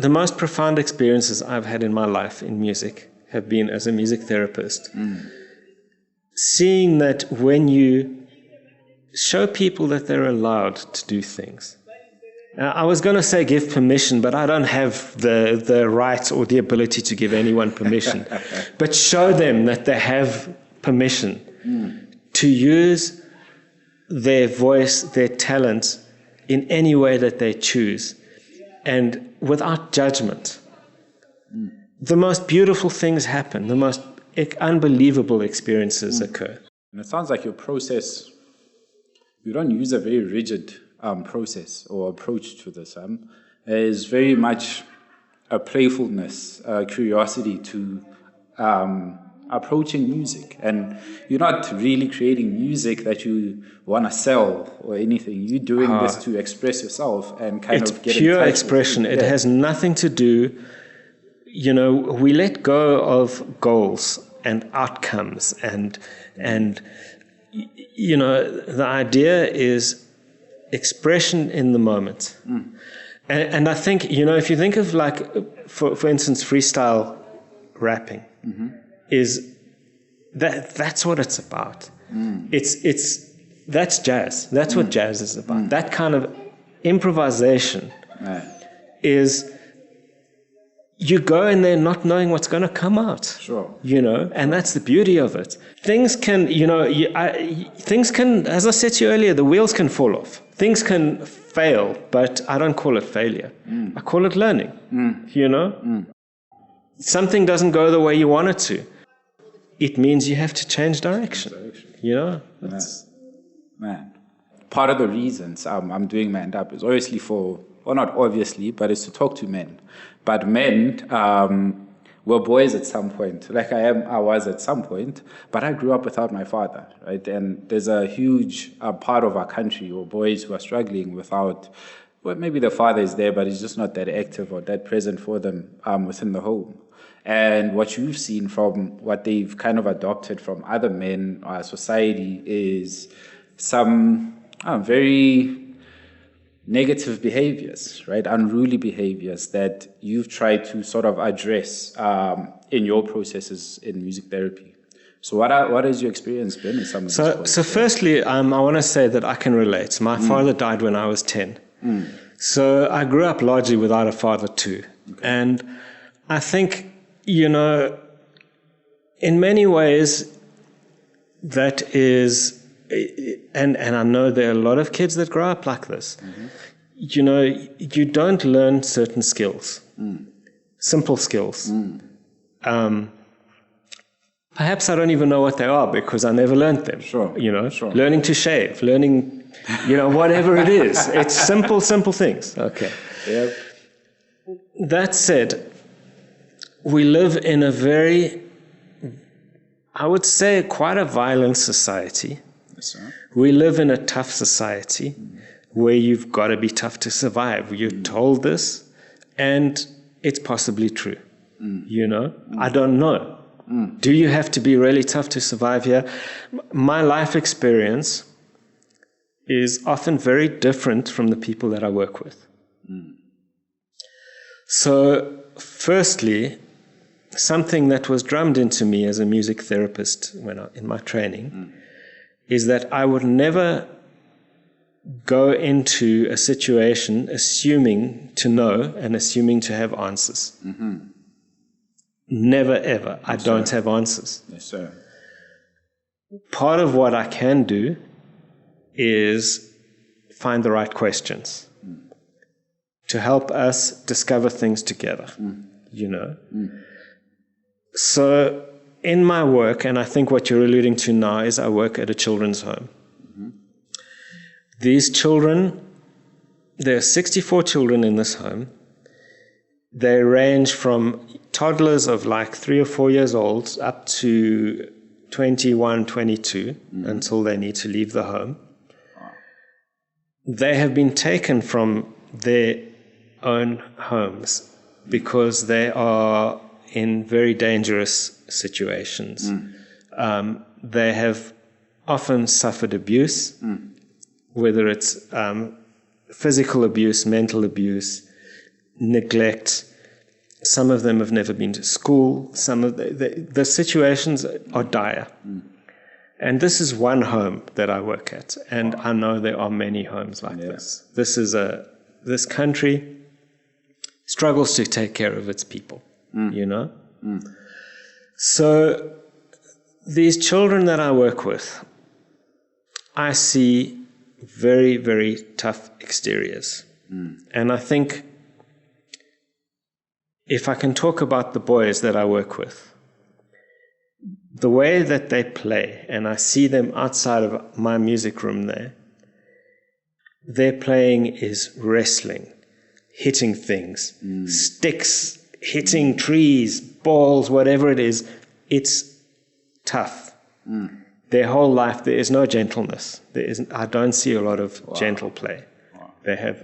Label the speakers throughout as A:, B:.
A: the most profound experiences I've had in my life in music have been as a music therapist. Seeing that when you show people that they're allowed to do things. I was going to say give permission, but I don't have the right or the ability to give anyone permission. But show them that they have permission to use their voice, their talent in any way that they choose, and without judgment. The most beautiful things happen, the most unbelievable experiences occur.
B: And it sounds like your process, you don't use a very rigid process or approach to this. Is very much a playfulness, a curiosity to approaching music. And you're not really creating music that you want to sell or anything. You're doing this to express yourself and kind of get in touch. It's pure
A: expression. It has nothing to do, we let go of goals and outcomes and the idea is expression in the moment. And I think, if you think of for instance, freestyle rapping, is that's what it's about. That's jazz. That's what jazz is about. That kind of improvisation is you go in there not knowing what's going to come out.
B: Sure.
A: And that's the beauty of it. Things can, as I said to you earlier, the wheels can fall off. Things can fail, but I don't call it failure. I call it learning. Something doesn't go the way you want it to. It means you have to change direction.
B: Man. Part of the reasons I'm doing Manned Up is obviously not obviously, but it's to talk to men. But men were boys at some point, like I was at some point, but I grew up without my father, right? And there's a huge part of our country where boys who are struggling without, maybe the father is there, but he's just not that active or that present for them within the home. And what you've seen from what they've kind of adopted from other men, our society, is some very negative behaviors, right? Unruly behaviors that you've tried to sort of address in your processes in music therapy. So what has your experience been in some of these
A: So firstly, I want to say that I can relate. My father died when I was 10. So I grew up largely without a father too. Okay. And I think, in many ways, that is, and I know there are a lot of kids that grow up like this. You don't learn certain skills, simple skills. Perhaps I don't even know what they are because I never learned them.
B: Sure.
A: Learning to shave, learning, whatever it is. It's simple things. Okay.
B: Yep.
A: That said, we live in a very, I would say, quite a violent society.
B: Yes, sir.
A: We live in a tough society where you've got to be tough to survive. You're told this, and it's possibly true. I don't know. Do you have to be really tough to survive here? My life experience is often very different from the people that I work with. So, firstly, something that was drummed into me as a music therapist in my training is that I would never go into a situation assuming to know and assuming to have answers. Never, ever. I don't have answers.
B: Yes, sir.
A: Part of what I can do is find the right questions to help us discover things together, So in my work, and I think what you're alluding to now is I work at a children's home. These children, there are 64 children in this home. They range from toddlers of 3 or 4 years old up to 21, 22 until they need to leave the home. They have been taken from their own homes because they are in very dangerous situations. They have often suffered abuse, whether it's physical abuse, mental abuse, neglect, Some of them have never been to school. Some of the situations are dire. And this is one home that I work at, and I know there are many homes like this. This country struggles to take care of its people, you know? So these children that I work with, I see very, very tough exteriors. And I think if I can talk about the boys that I work with, the way that they play, and I see them outside of my music room there, their playing is wrestling, hitting things, sticks, hitting trees, balls, whatever it is. It's tough. Their whole life, there is no gentleness. I don't see a lot of gentle play. They have,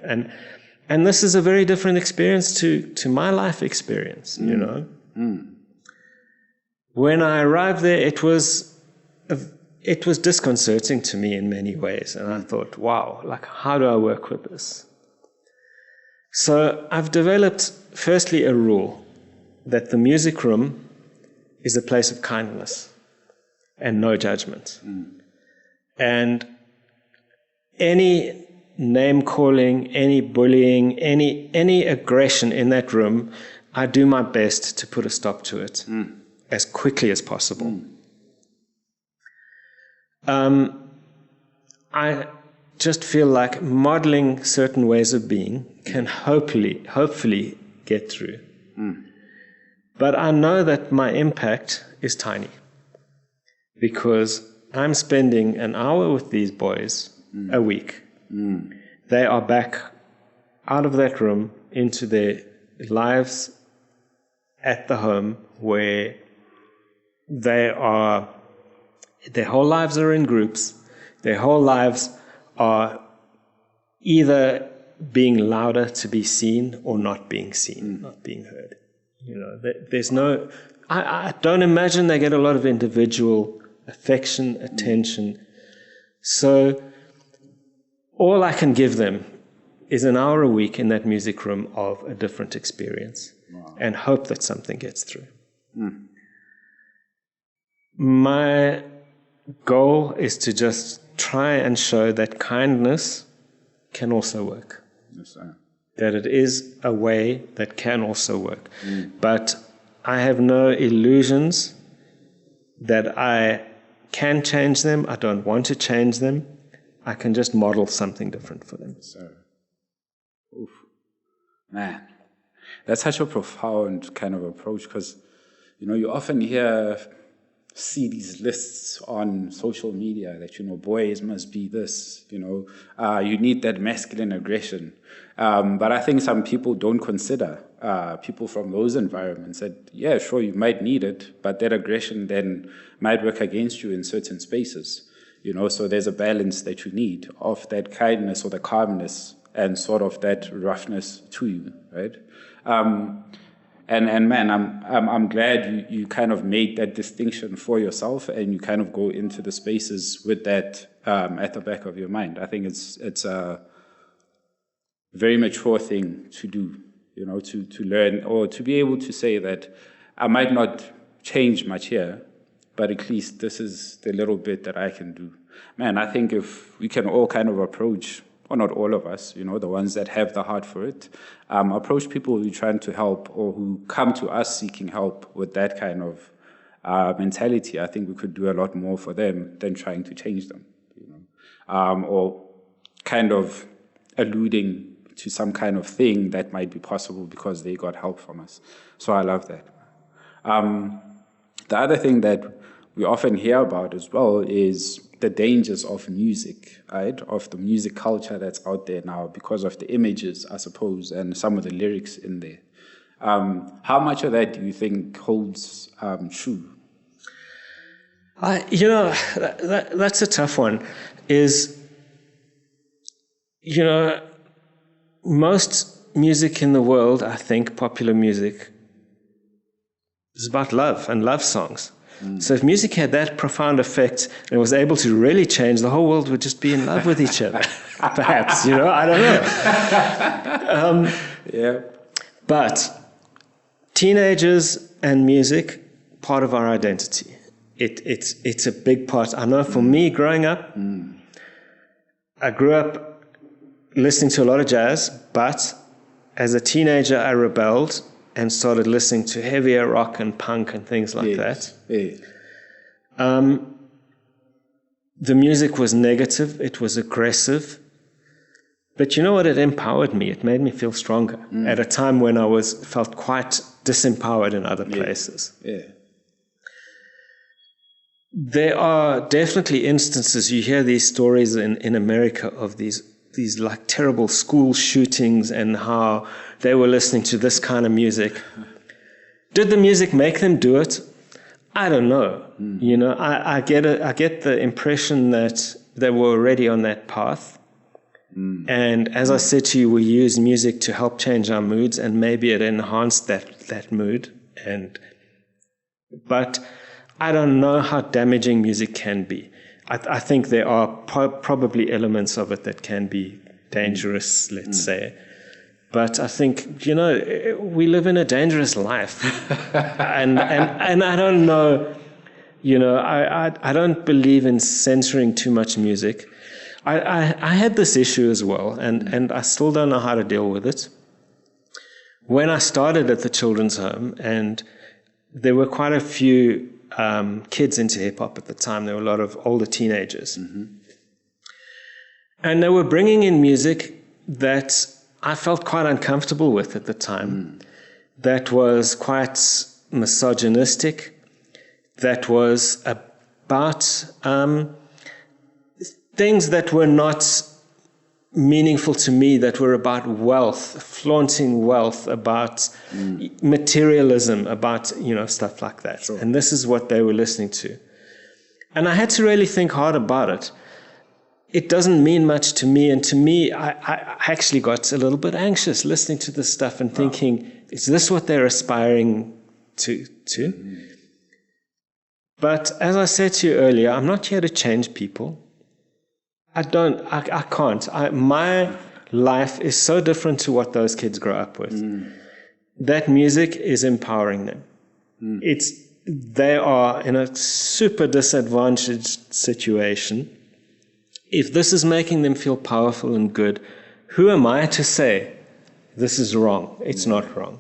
A: and this is a very different experience to my life experience, you know. When I arrived there, it was disconcerting to me in many ways, and I thought, wow, like, how do I work with this? So I've developed, firstly, a rule that the music room is a place of kindness and no judgment. And any name-calling, any bullying, any aggression in that room, I do my best to put a stop to it as quickly as possible. I just feel like modeling certain ways of being can hopefully get through. But I know that my impact is tiny because I'm spending an hour with these boys a week. They are back out of that room into their lives at the home where their whole lives are in groups. Their whole lives are either being louder to be seen or not being seen, not being heard. You know, there's no, I don't imagine they get a lot of individual affection, attention. So all I can give them is an hour a week in that music room of a different experience and hope that something gets through. My goal is to just try and show that kindness can also work.
B: Yes, sir.
A: That it is a way that can also work. But I have no illusions that I can change them. I don't want to change them. I can just model something different for them.
B: So, oof. Man, that's such a profound kind of approach because, you know, you often see these lists on social media that, you know, boys must be this, you know, you need that masculine aggression. But I think some people don't consider people from those environments that, yeah, sure, you might need it, but that aggression then might work against you in certain spaces, you know, so there's a balance that you need of that kindness or the calmness and sort of that roughness to you, right? And man, I'm glad you kind of made that distinction for yourself and you kind of go into the spaces with that at the back of your mind. I think it's a very mature thing to do, you know, to learn or to be able to say that I might not change much here, but at least this is the little bit that I can do. Man, I think if we can all kind of approach, or not all of us, you know, the ones that have the heart for it, approach people who are trying to help or who come to us seeking help with that kind of mentality, I think we could do a lot more for them than trying to change them, you know, or kind of alluding to some kind of thing that might be possible because they got help from us. So I love that. The other thing that we often hear about as well is the dangers of music, right? Of the music culture that's out there now because of the images, I suppose, and some of the lyrics in there. How much of that do you think holds true?
A: You know, that's a tough one. Is, you know, most music in the world, I think, popular music, is about love and love songs. So if music had that profound effect and was able to really change, the whole world would just be in love with each other. Perhaps, you know, I don't know.
B: Yeah.
A: But teenagers and music, part of our identity. It's a big part. I know for me, growing up, I grew up listening to a lot of jazz, but as a teenager, I rebelled and started listening to heavier rock and punk and things like that.
B: Yeah.
A: The music was negative. It was aggressive. But you know what? It empowered me. It made me feel stronger at a time when I felt quite disempowered in other places.
B: Yeah.
A: There are definitely instances, you hear these stories in America of these like terrible school shootings and how they were listening to this kind of music. Did the music make them do it? I don't know. You know, I get the impression that they were already on that path. And as I said to you, we use music to help change our moods, and maybe it enhanced that mood. But I don't know how damaging music can be. I think there are probably elements of it that can be dangerous, let's say. But I think, you know, we live in a dangerous life. and I don't know, you know, I don't believe in censoring too much music. I had this issue as well, and I still don't know how to deal with it. When I started at the children's home, and there were quite a few kids into hip-hop at the time. There were a lot of older teenagers. And they were bringing in music that I felt quite uncomfortable with at the time. That was quite misogynistic. That was about things that were not meaningful to me, that were about wealth, flaunting wealth, about materialism, about, you know, stuff like that. Sure. And this is what they were listening to. And I had to really think hard about it. It doesn't mean much to me. And to me, I actually got a little bit anxious listening to this stuff and thinking, is this what they're aspiring to? But as I said to you earlier, I'm not here to change people. I can't. My life is so different to what those kids grow up with. That music is empowering them. They are in a super disadvantaged situation. If this is making them feel powerful and good, who am I to say this is wrong? It's not wrong.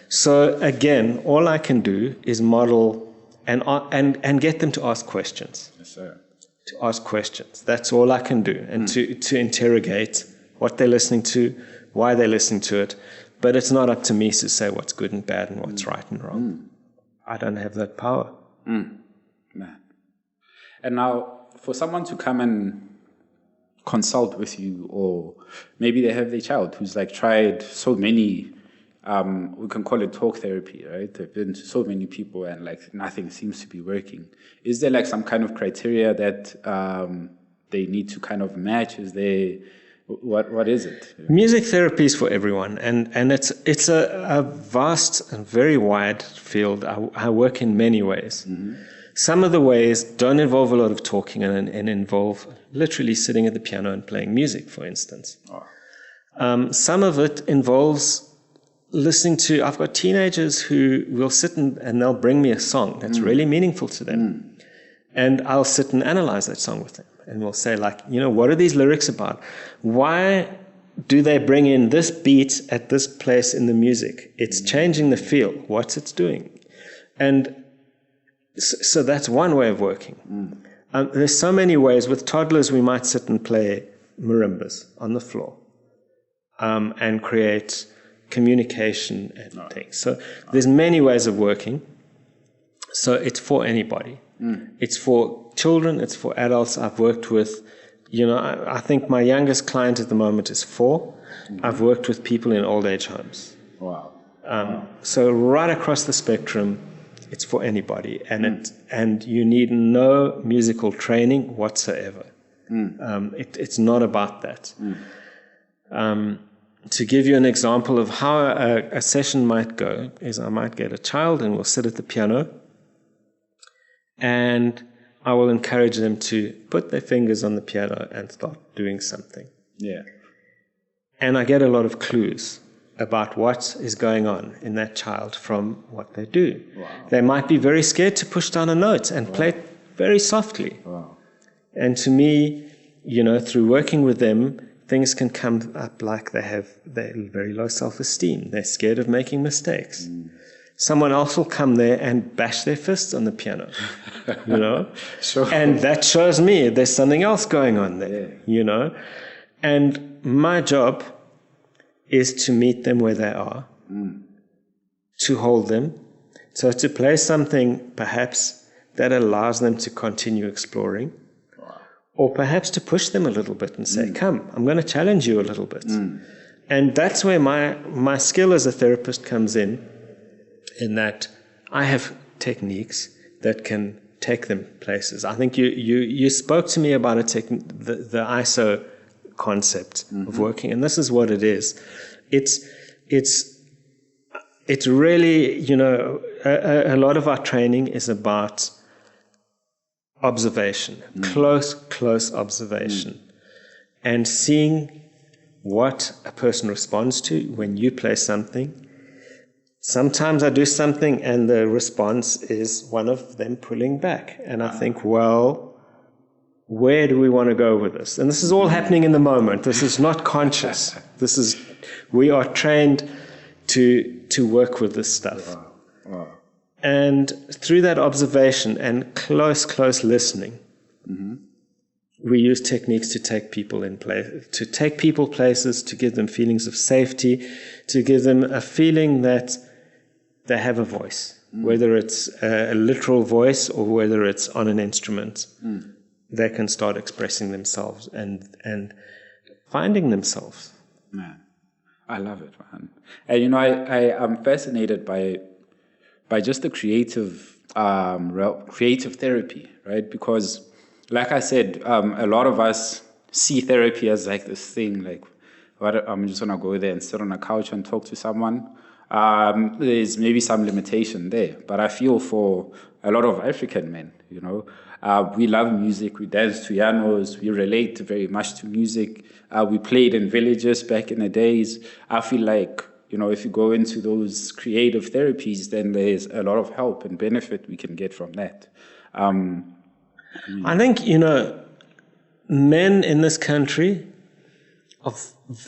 A: So again, all I can do is model and get them to ask questions.
B: Yes, sir.
A: To ask questions. That's all I can do. And to interrogate what they're listening to, why they're listening to it. But it's not up to me to say what's good and bad and what's right and wrong. I don't have that power.
B: Man. And now, for someone to come and consult with you, or maybe they have their child who's like tried so many, we can call it talk therapy, right? They've been to so many people and like nothing seems to be working. Is there like some kind of criteria that they need to kind of match? Is there, what is it?
A: Music therapy is for everyone, and it's a vast and very wide field. I work in many ways. Some of the ways don't involve a lot of talking and involve literally sitting at the piano and playing music, for instance. Some of it involves listening to, I've got teenagers who will sit and they'll bring me a song that's really meaningful to them. And I'll sit and analyze that song with them. And we'll say, like, you know, what are these lyrics about? Why do they bring in this beat at this place in the music? It's changing the feel. What's it doing? And so that's one way of working. There's so many ways. With toddlers, we might sit and play marimbas on the floor and create communication and things. So there's many ways of working. So it's for anybody. It's for children. It's for adults. I've worked with, you know, I think my youngest client at the moment is 4. I've worked with people in old age homes. So right across the spectrum, it's for anybody, and you need no musical training whatsoever. It's not about that. To give you an example of how a session might go is I might get a child and we'll sit at the piano and I will encourage them to put their fingers on the piano and start doing something. And I get a lot of clues. about what is going on in that child from what they do.
B: Wow.
A: They might be very scared to push down a note and play it very softly.
B: Wow.
A: And to me, through working with them, things can come up like they're very low self-esteem. They're scared of making mistakes. Someone else will come there and bash their fists on the piano,
B: Sure.
A: And that shows me there's something else going on there, And my job is to meet them where they are, to hold them. So to play something perhaps that allows them to continue exploring, or perhaps to push them a little bit and say, come, I'm going to challenge you a little bit. And that's where my skill as a therapist comes in that I have techniques that can take them places. I think you spoke to me about the ISO concept of working, and this is what it is. It's really, a lot of our training is about observation, close observation, and seeing what a person responds to when you play something. Sometimes I do something and the response is one of them pulling back. And I think, well, where do we want to go with this? And this is all happening in the moment. This is not conscious. We are trained to work with this stuff.
B: Wow.
A: And through that observation and close listening, we use techniques to take people places, to give them feelings of safety, to give them a feeling that they have a voice, whether it's a literal voice or whether it's on an instrument. They can start expressing themselves and finding themselves.
B: Man, I love it, man. And I'm fascinated by just the creative therapy, right? Because, like I said, a lot of us see therapy as like this thing, like, I'm just gonna go there and sit on a couch and talk to someone. There's maybe some limitation there, but I feel for a lot of African men, we love music, we dance to pianos, we relate very much to music. We played in villages back in the days. I feel like, if you go into those creative therapies, then there's a lot of help and benefit we can get from that.
A: I think, men in this country,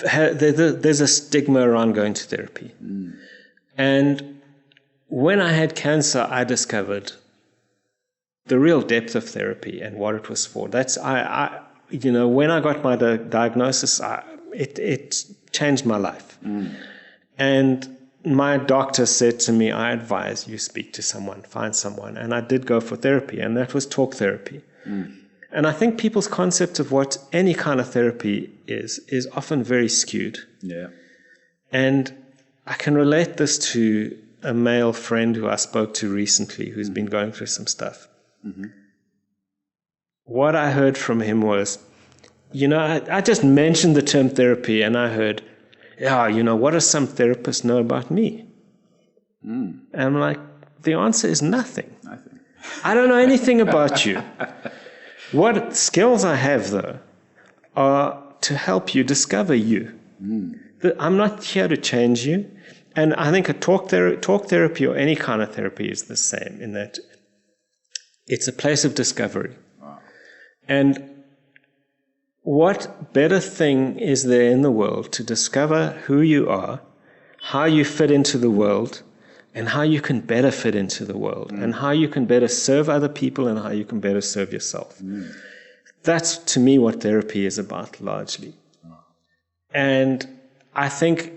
A: there's a stigma around going to therapy. And when I had cancer, I discovered the real depth of therapy and what it was for. When I got my diagnosis, it changed my life. And my doctor said to me, I advise you speak to someone, find someone. And I did go for therapy, and that was talk therapy. And I think people's concept of what any kind of therapy is often very skewed.
B: Yeah.
A: And I can relate this to a male friend who I spoke to recently who's been going through some stuff. What I heard from him was, I just mentioned the term therapy, and I heard, what does some therapists know about me? And I'm like, the answer is nothing. I don't know anything about you. What skills I have, though, are to help you discover you. I'm not here to change you. And I think a talk therapy or any kind of therapy is the same in that it's a place of discovery.
B: Wow.
A: And what better thing is there in the world to discover who you are, how you fit into the world, and how you can better fit into the world, and how you can better serve other people, and how you can better serve yourself. That's, to me, what therapy is about, largely. And I think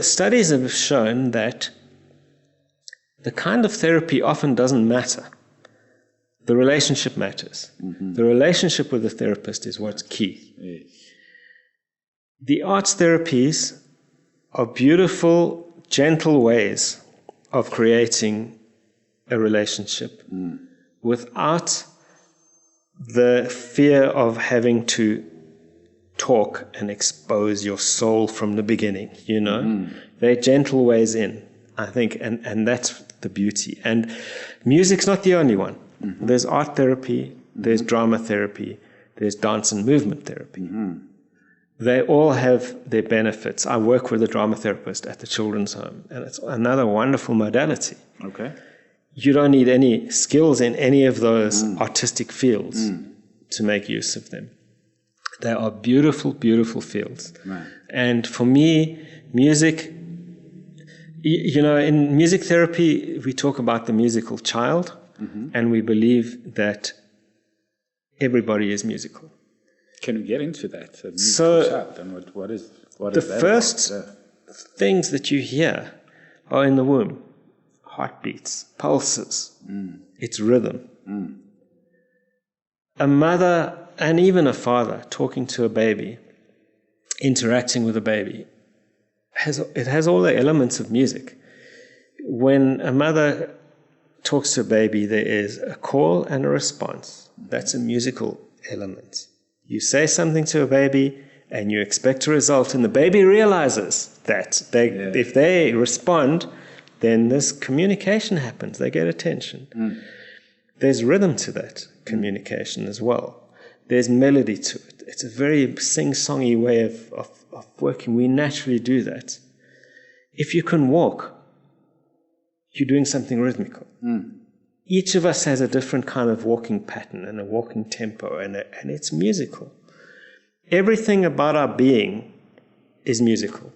A: studies have shown that the kind of therapy often doesn't matter. The relationship matters. The relationship with the therapist is what's key.
B: Yes.
A: The arts therapies are beautiful, gentle ways of creating a relationship without the fear of having to talk and expose your soul from the beginning, They're gentle ways in, I think, and that's the beauty. And music's not the only one. There's art therapy, there's drama therapy, there's dance and movement therapy. They all have their benefits. I work with a drama therapist at the children's home, and it's another wonderful modality.
B: Okay.
A: You don't need any skills in any of those artistic fields to make use of them. They are beautiful, beautiful fields.
B: Right.
A: And for me, music, in music therapy, we talk about the musical child, and we believe that everybody is musical.
B: Can we get into that?
A: So,
B: and what is
A: the
B: that
A: first
B: about?
A: things that you hear are in the womb. Heartbeats, pulses, it's rhythm. A mother and even a father talking to a baby, interacting with a baby, it has all the elements of music. When a mother talks to a baby, there is a call and a response. That's a musical element. You say something to a baby and you expect a result, and the baby realizes that if they respond, then this communication happens. They get attention. There's rhythm to that communication as well. There's melody to it. It's a very sing-songy way of working. We naturally do that. If you can walk, you're doing something rhythmical. Each of us has a different kind of walking pattern and a walking tempo, and it's musical. Everything about our being is musical.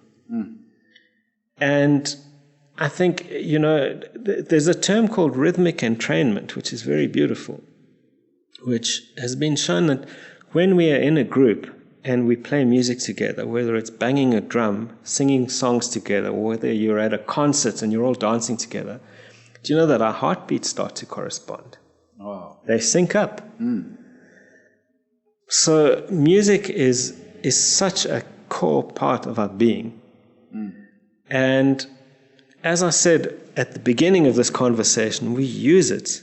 A: And I think, there's a term called rhythmic entrainment, which is very beautiful, which has been shown that when we are in a group and we play music together, whether it's banging a drum, singing songs together, or whether you're at a concert and you're all dancing together, do you know that our heartbeats start to correspond?
B: Wow.
A: They sync up. So music is such a core part of our being. And as I said at the beginning of this conversation, we use it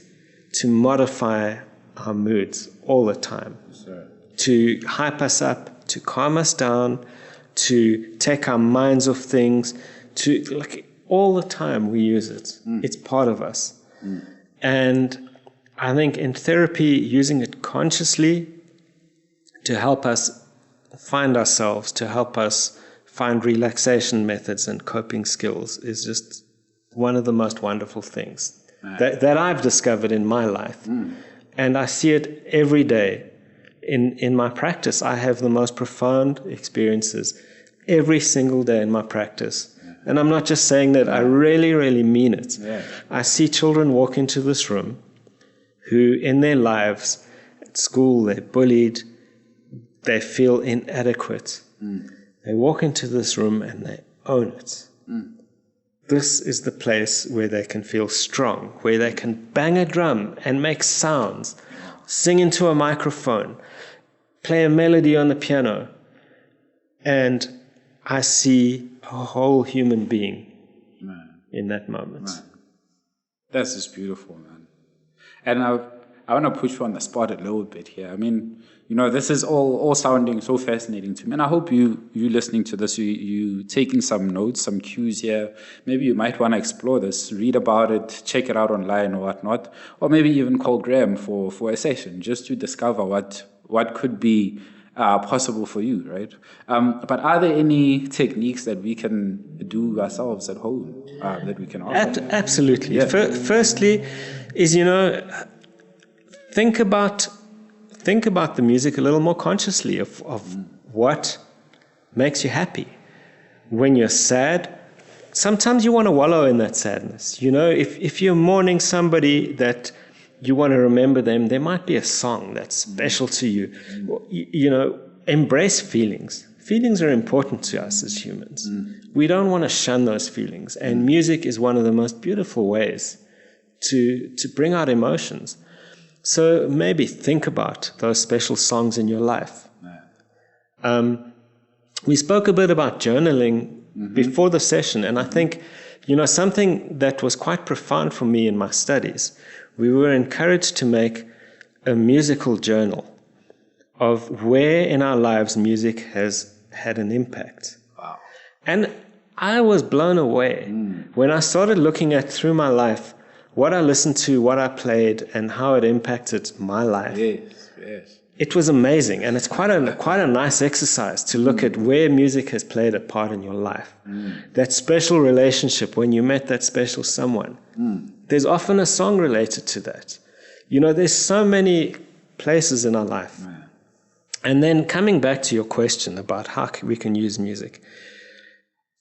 A: to modify our moods all the time.
B: Sure.
A: To hype us up, to calm us down, to take our minds off things, all the time we use it. It's part of us. And I think in therapy, using it consciously to help us find ourselves, to help us find relaxation methods and coping skills is just one of the most wonderful things that I've discovered in my life. And I see it every day. In my practice, I have the most profound experiences every single day in my practice. And I'm not just saying that, I really, really mean it. I see children walk into this room who in their lives, at school, they're bullied, they feel inadequate. They walk into this room and they own it. This is the place where they can feel strong, where they can bang a drum and make sounds, sing into a microphone, play a melody on the piano, and I see a whole human being in that moment.
B: That's just beautiful, man. And I want to push you on the spot a little bit here. I mean, this is all sounding so fascinating to me. And I hope you listening to this, you taking some notes, some cues here. Maybe you might want to explore this, read about it, check it out online or whatnot. Or maybe even call Graeme for a session just to discover what could be possible for you, right? But are there any techniques that we can do ourselves at home that we can offer?
A: Absolutely. Yeah. Firstly is, think about the music a little more consciously of what makes you happy. When you're sad, sometimes you want to wallow in that sadness. If you're mourning somebody that you want to remember them, there might be a song that's special to you. Embrace feelings. Feelings are important to us as humans. We don't want to shun those feelings. And music is one of the most beautiful ways to bring out emotions. So maybe think about those special songs in your life. We spoke a bit about journaling before the session, and I think, something that was quite profound for me in my studies, we were encouraged to make a musical journal of where in our lives music has had an impact.
B: Wow.
A: And I was blown away when I started looking at through my life what I listened to, what I played, and how it impacted my life.
B: Yes.
A: it was amazing. And it's quite a nice exercise to look at where music has played a part in your life. That special relationship when you met that special someone. There's often a song related to that. You know, there's so many places in our life. And then coming back to your question about how we can use music,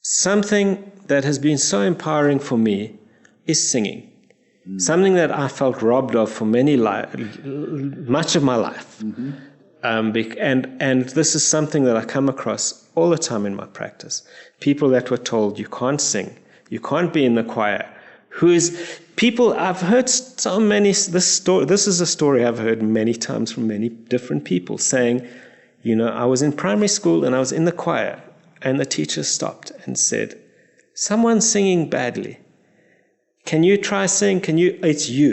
A: something that has been so empowering for me is singing. Something that I felt robbed of for much of my life. And this is something that I come across all the time in my practice. People that were told, you can't sing, you can't be in the choir. I've heard so many, this is a story I've heard many times from many different people saying, you know, I was in primary school and I was in the choir and the teacher stopped and said, someone's singing badly. Can you try sing? It's you.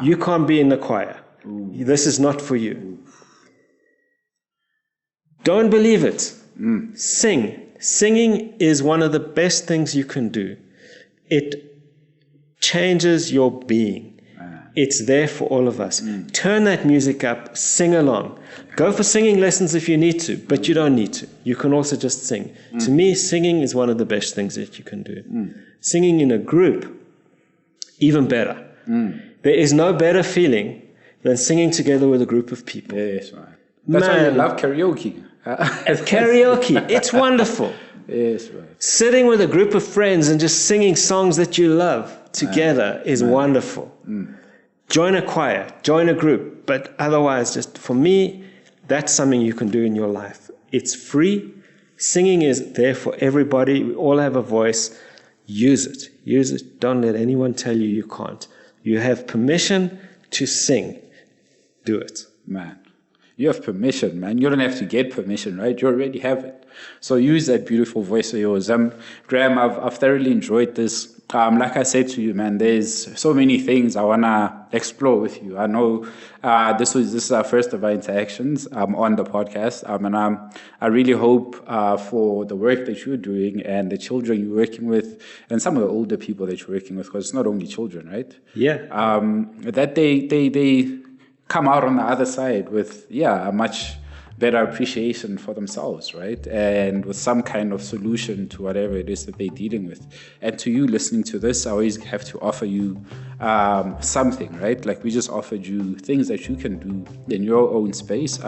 A: You can't be in the choir. This is not for you. Don't believe it. Sing. Singing is one of the best things you can do. It changes your being. It's there for all of us. Turn that music up, sing along. Go for singing lessons if you need to, but you don't need to. You can also just sing. To me, singing is one of the best things that you can do. Singing in a group, even better. There is no better feeling than singing together with a group of people.
B: Yes, right. That's why you love karaoke.
A: Karaoke, it's wonderful.
B: Yes, right.
A: Sitting with a group of friends and just singing songs that you love together is wonderful. Join a choir, join a group, but otherwise, just for me, that's something you can do in your life. It's free. Singing is there for everybody. We all have a voice. Use it. Use it. Don't let anyone tell you you can't. You have permission to sing. Do it.
B: Man, you have permission, man. You don't have to get permission, right? You already have it. So use that beautiful voice of yours. Graeme, I've thoroughly enjoyed this. Like I said to you, man, there's so many things I want to explore with you. I know this is our first of our interactions on the podcast. And I really hope for the work that you're doing and the children you're working with and some of the older people that you're working with, because it's not only children, right?
A: Yeah.
B: That they come out on the other side with, a much better appreciation for themselves, right? And with some kind of solution to whatever it is that they're dealing with. And to you listening to this, I always have to offer you something, right? Like we just offered you things that you can do in your own space,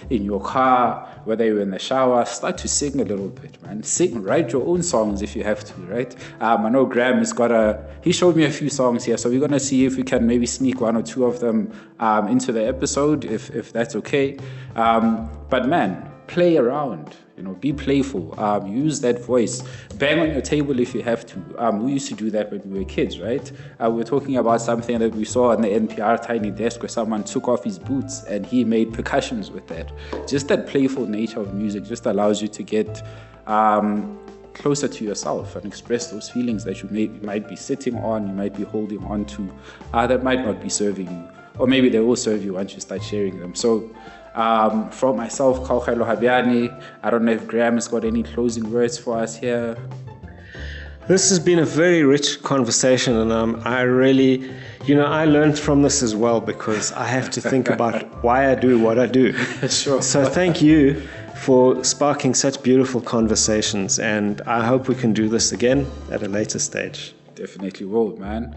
B: in your car, whether you're in the shower. Start to sing a little bit, man. Sing, write your own songs if you have to, right? I know Graeme has he showed me a few songs here, so we're going to see if we can maybe sneak one or two of them into the episode, if that's okay. But man, play around, be playful, use that voice, bang on your table if you have to. We used to do that when we were kids, right? We were talking about something that we saw on the NPR Tiny Desk where someone took off his boots and he made percussions with that. Just that playful nature of music just allows you to get closer to yourself and express those feelings that you might be sitting on, you might be holding on to, that might not be serving you. Or maybe they will serve you once you start sharing them. So from myself, Kaukhailo Habiani, I don't know if Graeme has got any closing words for us here.
A: This has been a very rich conversation, and I really, I learned from this as well, because I have to think about why I do what I do.
B: Sure.
A: So thank you for sparking such beautiful conversations, and I hope we can do this again at a later stage.
B: Definitely will, man.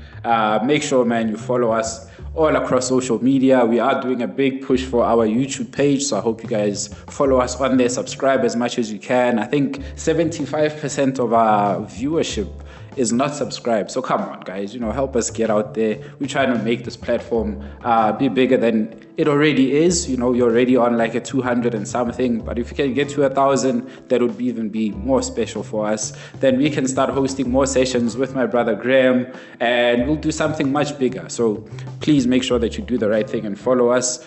B: Make sure, man, you follow us all across social media. We are doing a big push for our YouTube page, so I hope you guys follow us on there, subscribe as much as you can. I think 75% of our viewership is not subscribed. So come on, guys, help us get out there. We're trying to make this platform be bigger than it already is. You're already on like a 200 and something, but if you can get to 1,000, that would even be more special for us. Then we can start hosting more sessions with my brother Graeme, and we'll do something much bigger. So please make sure that you do the right thing and follow us.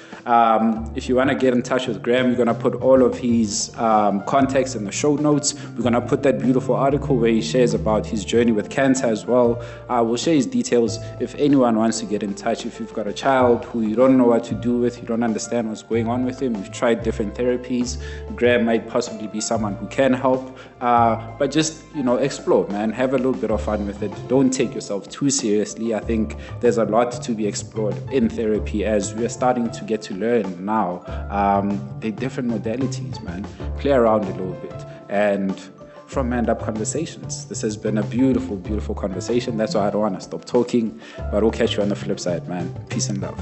B: If you want to get in touch with Graeme, we're going to put all of his contacts in the show notes. We're going to put that beautiful article where he shares about his journey with cancer as well. We'll share his details if anyone wants to get in touch. If you've got a child who you don't know what to do with, you don't understand what's going on with him, you've tried different therapies, Graeme might possibly be someone who can help. But just, explore, man. Have a little bit of fun with it. Don't take yourself too seriously. I think there's a lot to be explored in therapy as we are starting to get to learn now. The different modalities, man. Play around a little bit. And from Manned Up Conversations, this has been a beautiful, beautiful conversation. That's why I don't want to stop talking. But we'll catch you on the flip side, man. Peace and love.